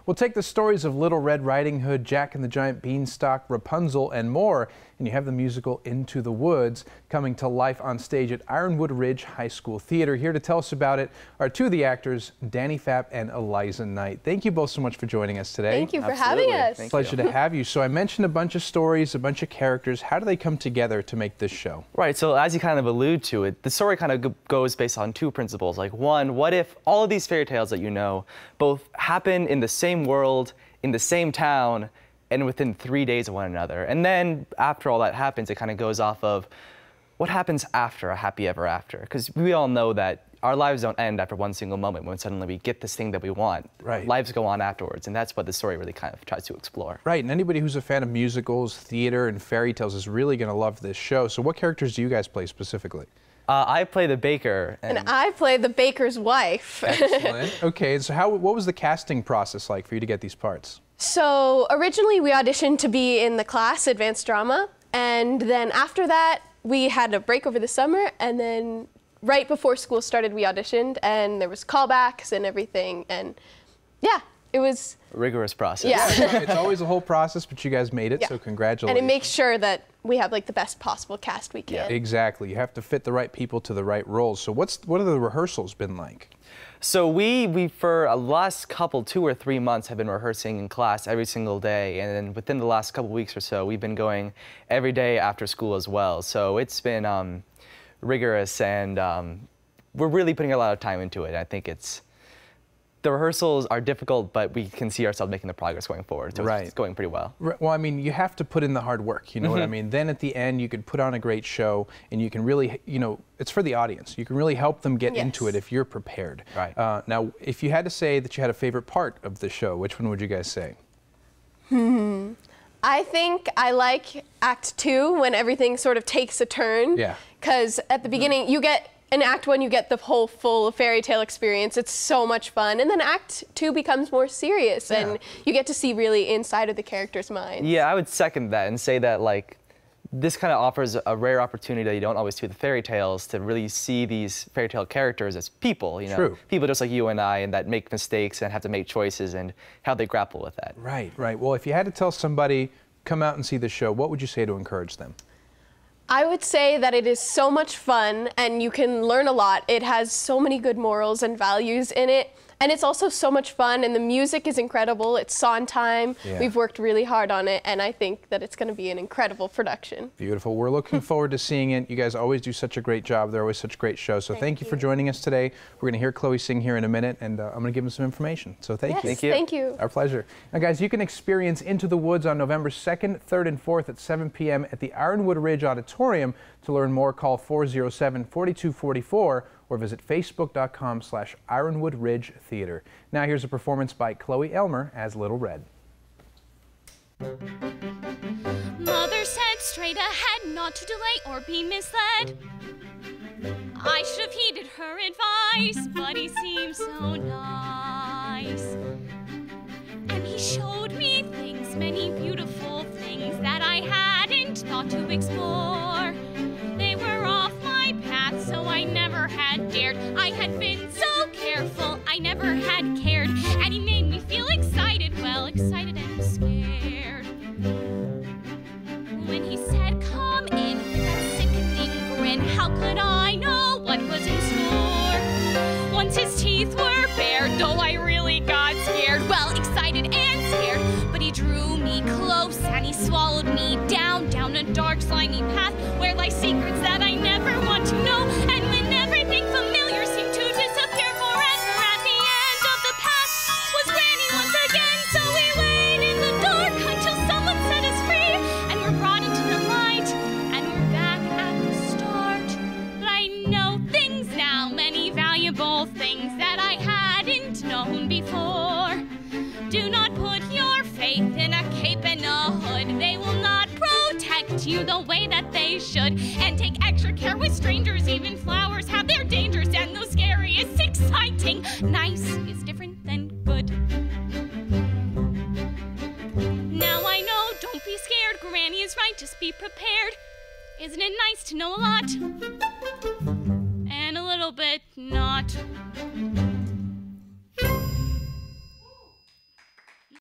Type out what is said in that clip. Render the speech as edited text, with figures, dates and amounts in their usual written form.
We'll take the stories of Little Red Riding Hood, Jack and the Giant Beanstalk, Rapunzel, and more, and you have the musical Into the Woods coming to life on stage at Ironwood Ridge High School Theater. Here to tell us about it are two of the actors, Danny Pfapp and Eliza Knight. Thank you both so much for joining us today. Thank you for having us. Pleasure to have you. So I mentioned a bunch of stories, a bunch of characters. How do they come together to make this show? Right, so as you kind of allude to it, the story kind of goes based on two principles. Like one, what if all of these fairy tales that you know both happen in the same world, in the same town, and within 3 days of one another? And then after all that happens, it kind of goes off of what happens after a happy ever after. Because we all know that our lives don't end after one single moment when suddenly we get this thing that we want. Right. Lives go on afterwards, and that's what the story really kind of tries to explore. Right, and anybody who's a fan of musicals, theater, and fairy tales is really going to love this show. So what characters do you guys play specifically? I play the baker. And I play the baker's wife. Excellent. Okay, so what was the casting process like for you to get these parts? So originally we auditioned to be in the class, advanced drama, and then after that we had a break over the summer, and then right before school started we auditioned, and there was callbacks and everything, and yeah, it was a rigorous process. Yeah. It's always a whole process, but you guys made it, so congratulations. And it makes sure that we have like the best possible cast we can. Yeah, exactly. You have to fit the right people to the right roles. So what have the rehearsals been like? So we for the last couple, 2 or 3 months, have been rehearsing in class every single day, and then within the last couple weeks or so, we've been going every day after school as well. So it's been rigorous, and we're really putting a lot of time into it. I think the rehearsals are difficult, but we can see ourselves making the progress going forward. So it's going pretty well. Well, I mean, you have to put in the hard work, you know what I mean? Then at the end, you could put on a great show, and you can really, you know, it's for the audience. You can really help them get into it if you're prepared. Right. Now, if you had to say that you had a favorite part of the show, which one would you guys say? I think I like Act 2 when everything sort of takes a turn. Yeah. Because at the beginning, in Act 1, you get the whole full fairy tale experience. It's so much fun. And then Act 2 becomes more serious, and you get to see really inside of the character's mind. Yeah, I would second that and say that, like, this kind of offers a rare opportunity that you don't always see with the fairy tales, to really see these fairy tale characters as people, you know? True. People just like you and I, and that make mistakes and have to make choices, and how they grapple with that. Right, right. Well, if you had to tell somebody, come out and see the show, what would you say to encourage them? I would say that it is so much fun, and you can learn a lot. It has so many good morals and values in it, and it's also so much fun, and the music is incredible. It's Sondheim. We've worked really hard on it, and I think that it's going to be an incredible production. Beautiful. We're looking forward to seeing it. You guys always do such a great job. They're always such great shows. So thank you for joining us today. We're going to hear Chloe sing here in a minute, and I'm going to give them some information. So thank you. Thank you. Thank you. Our pleasure. Now, guys, you can experience Into the Woods on November 2nd, 3rd, and 4th at 7 p.m. at the Ironwood Ridge Auditorium. To learn more, call 407-4244 or visit facebook.com/Ironwood Ridge Theater. Now here's a performance by Chloe Elmer as Little Red. Mother said straight ahead, not to delay or be misled. I should have heeded her advice, but he seemed so nice. And he showed me things, many beautiful things that I hadn't thought to explore. They were off my path, so I never had dared. I had been so careful, I never had cared. And he made me feel excited, well, excited and scared. When he said, come in, with that sickening grin, how could I know what was in store? Once his teeth were bared, though I really got scared, well, excited and scared. But he drew me close and he swallowed me down a dark, slimy path where lie secrets that I never want to know. And when everything familiar seemed to disappear forever, at the end of the path was Granny once again. So we wait in the dark until someone set us free, and we're brought into the light, and we're back at the start. But I know things now, many valuable things that I hadn't known before. Do not put your faith in a cape and a hood. They will not protect you the way that they should. And take extra care with strangers. Even flowers have their dangers, and though scary is exciting, nice is different than good. Now I know, don't be scared. Granny is right, just be prepared. Isn't it nice to know a lot? And a little bit not.